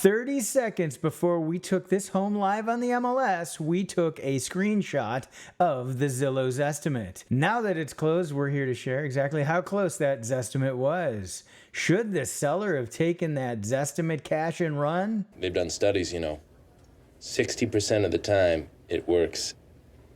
30 seconds before we took this home live on the MLS, we took a screenshot of the Zillow Zestimate. Now that it's closed, we're here to share exactly how close that Zestimate was. Should the seller have taken that Zestimate cash and run? They've done studies, 60% of the time it works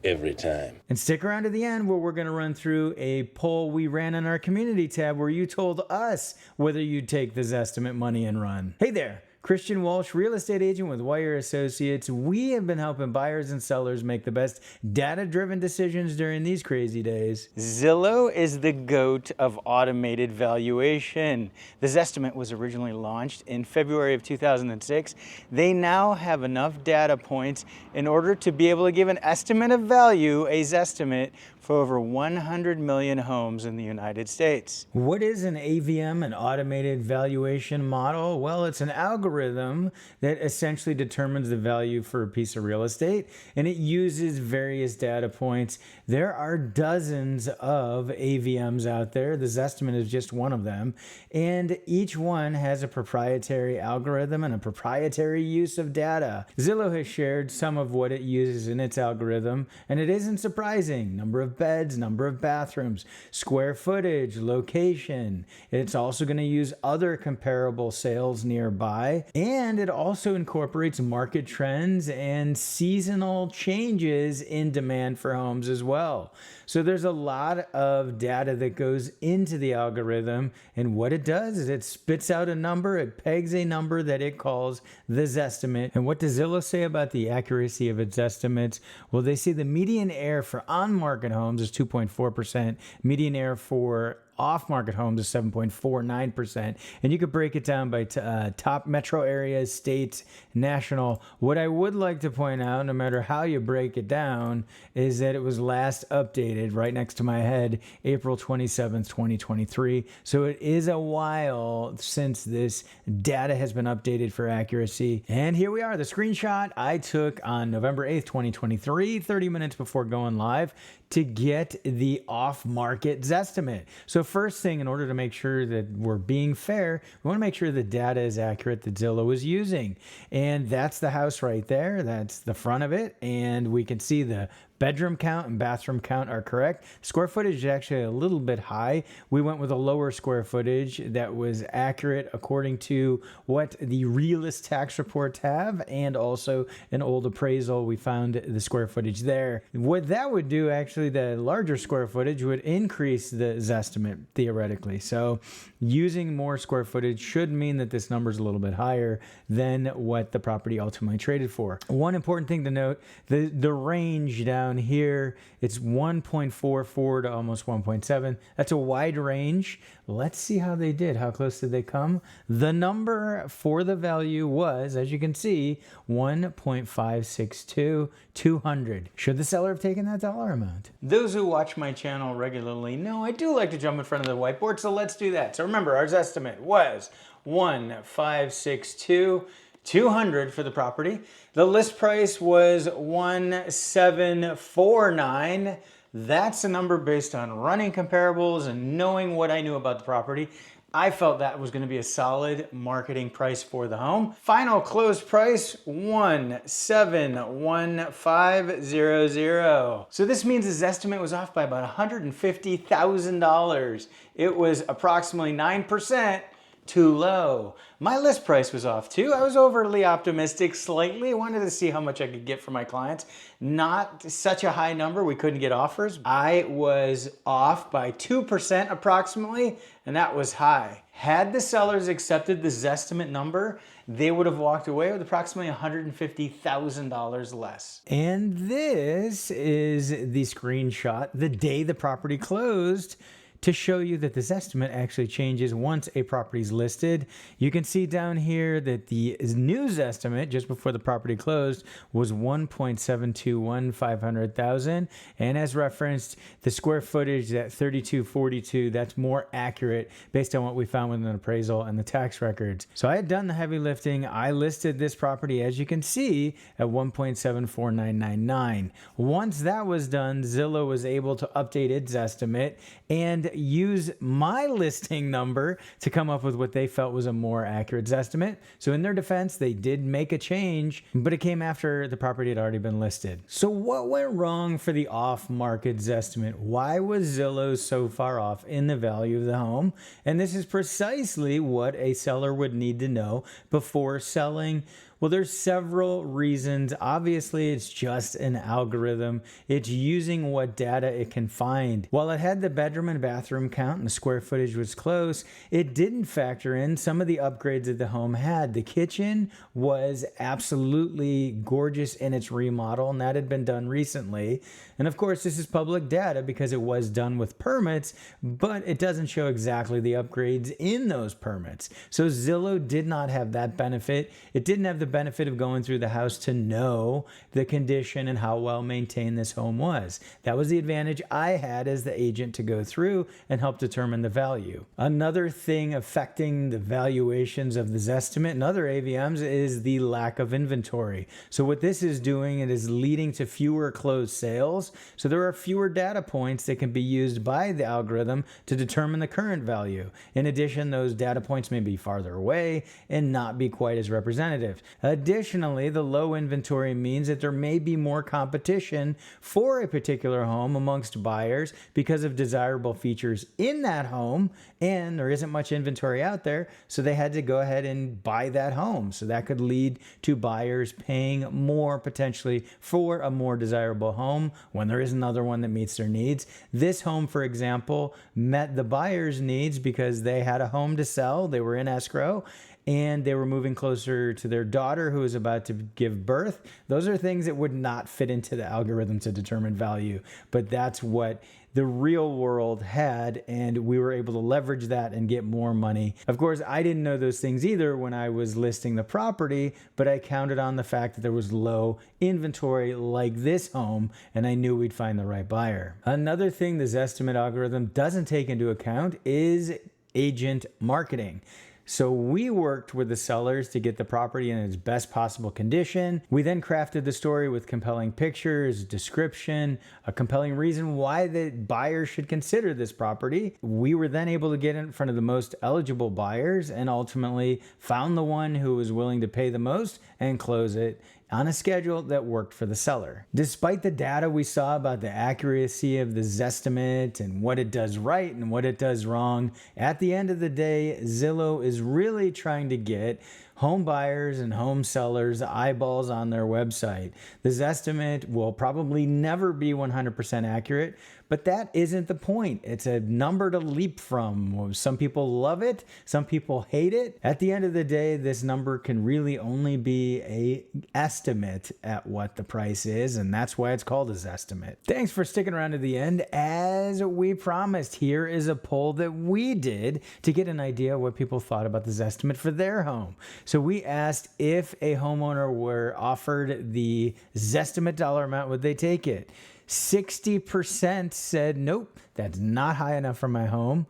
every time. And stick around to the end where we're going to run through a poll we ran on our community tab where you told us whether you'd take the Zestimate money and run. Hey there. Christian Walsh, real estate agent with Wire Associates. We have been helping buyers and sellers make the best data-driven decisions during these crazy days. Zillow is the GOAT of automated valuation. The Zestimate was originally launched in February of 2006. They now have enough data points in order to be able to give an estimate of value, a Zestimate, for over 100 million homes in the United States. What is an AVM, an automated valuation model? Well, it's an algorithm that essentially determines the value for a piece of real estate, and it uses various data points. There are dozens of AVMs out there. The Zestimate is just one of them, and each one has a proprietary algorithm and a proprietary use of data. Zillow has shared some of what it uses in its algorithm, and it isn't surprising. Number of beds, number of bathrooms, square footage, location. It's also going to use other comparable sales nearby, and it also incorporates market trends and seasonal changes in demand for homes as well. So there's a lot of data that goes into the algorithm, and what it does is it spits out a number, it pegs a number that it calls the Zestimate. And what does Zillow say about the accuracy of its estimates? Well, they say the median error for on-market homes is 2.4%, median error for off-market homes is 7.49%. And you could break it down by top metro areas, states, national. What I would like to point out, no matter how you break it down, is that it was last updated right next to my head, April 27th, 2023. So it is a while since this data has been updated for accuracy. And here we are, the screenshot I took on November 8th, 2023, 30 minutes before going live, to get the off-market Zestimate. So first thing, in order to make sure that we're being fair, we want to make sure the data is accurate that Zillow is using. And that's the house right there. That's the front of it. And we can see the bedroom count and bathroom count are correct. Square footage is actually a little bit high. We went with a lower square footage that was accurate according to what the realist tax reports have, and also an old appraisal. We found the square footage there. What that would do, actually, the larger square footage would increase the Zestimate theoretically. So using more square footage should mean that this number is a little bit higher than what the property ultimately traded for. One important thing to note, the range down here, it's 1.44 to almost 1.7. That's a wide range. Let's see how they did. How close did they come? The number for the value was, as you can see, 1.562, 200. Should the seller have taken that dollar amount? Those who watch my channel regularly know I do like to jump in front of the whiteboard, so let's do that. So remember, our estimate was 1.562, 200 for the property. The list price was 1,749. That's a number based on running comparables and knowing what I knew about the property. I felt that was going to be a solid marketing price for the home. Final close price, 1,71500. So this means his estimate was off by about $150,000. It was approximately 9% too low. My list price was off too. I was overly optimistic slightly. I wanted to see how much I could get for my clients. Not such a high number, we couldn't get offers. I was off by 2% approximately, and that was high. Had the sellers accepted the Zestimate number, they would have walked away with approximately $150,000 less. And this is the screenshot the day the property closed, to show you that this estimate actually changes once a property is listed. You can see down here that the news estimate just before the property closed was 1.721,500,000, and as referenced, the square footage at 3242, that's more accurate based on what we found with an appraisal and the tax records. So I had done the heavy lifting. I listed this property, as you can see, at 1.74999. Once that was done, Zillow was able to update its estimate, and and use my listing number to come up with what they felt was a more accurate Zestimate. So in their defense, they did make a change, but it came after the property had already been listed. So what went wrong for the off-market Zestimate? Why was Zillow so far off in the value of the home? And this is precisely what a seller would need to know before selling. Well, there's several reasons. Obviously, it's just an algorithm. It's using what data it can find. While it had the bedroom and bathroom count and the square footage was close, it didn't factor in some of the upgrades that the home had. The kitchen was absolutely gorgeous in its remodel, and that had been done recently. And of course, this is public data because it was done with permits, but it doesn't show exactly the upgrades in those permits. So Zillow did not have that benefit. It didn't have the benefit of going through the house to know the condition and how well maintained this home was. That was the advantage I had as the agent to go through and help determine the value. Another thing affecting the valuations of the Zestimate and other AVMs is the lack of inventory. So what this is doing, it is leading to fewer closed sales. So there are fewer data points that can be used by the algorithm to determine the current value. In addition, those data points may be farther away and not be quite as representative. Additionally, the low inventory means that there may be more competition for a particular home amongst buyers because of desirable features in that home, and there isn't much inventory out there, so they had to go ahead and buy that home. So that could lead to buyers paying more potentially for a more desirable home when there is another one that meets their needs. This home, for example, met the buyer's needs because they had a home to sell, they were in escrow, and they were moving closer to their daughter who was about to give birth. Those are things that would not fit into the algorithm to determine value, but that's what the real world had, and we were able to leverage that and get more money. Of course, I didn't know those things either when I was listing the property, but I counted on the fact that there was low inventory like this home, and I knew we'd find the right buyer. Another thing the Zestimate algorithm doesn't take into account is agent marketing. So we worked with the sellers to get the property in its best possible condition. We then crafted the story with compelling pictures, description, a compelling reason why the buyer should consider this property. We were then able to get in front of the most eligible buyers and ultimately found the one who was willing to pay the most and close it on a schedule that worked for the seller. Despite the data we saw about the accuracy of the Zestimate and what it does right and what it does wrong, at the end of the day, Zillow is really trying to get home buyers and home sellers eyeballs on their website. The Zestimate will probably never be 100% accurate, but that isn't the point. It's a number to leap from. Some people love it, some people hate it. At the end of the day, this number can really only be an estimate at what the price is, and that's why it's called a Zestimate. Thanks for sticking around to the end. As we promised, here is a poll that we did to get an idea of what people thought about the Zestimate for their home. So we asked if a homeowner were offered the Zestimate dollar amount, would they take it? 60% said, nope, that's not high enough for my home.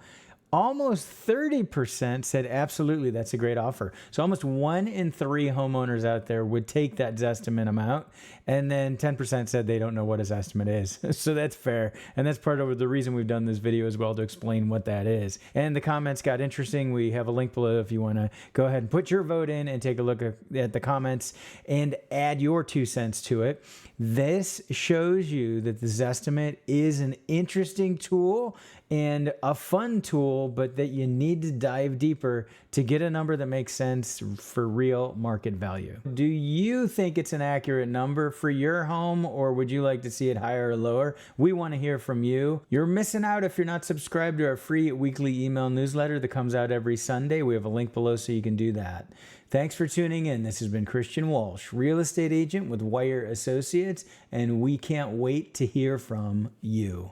Almost 30% said, absolutely, that's a great offer. So almost 1 in 3 homeowners out there would take that Zestimate amount. And then 10% said they don't know what a Zestimate is. So that's fair. And that's part of the reason we've done this video as well, to explain what that is. And the comments got interesting. We have a link below if you want to go ahead and put your vote in and take a look at the comments and add your 2 cents to it. This shows you that the Zestimate is an interesting tool and a fun tool, but that you need to dive deeper to get a number that makes sense for real market value. Do you think it's an accurate number for your home, or would you like to see it higher or lower? We want to hear from you. You're missing out if you're not subscribed to our free weekly email newsletter that comes out every Sunday. We have a link below so you can do that. Thanks for tuning in. This has been Christian Walsh, real estate agent with Wire Associates, and we can't wait to hear from you.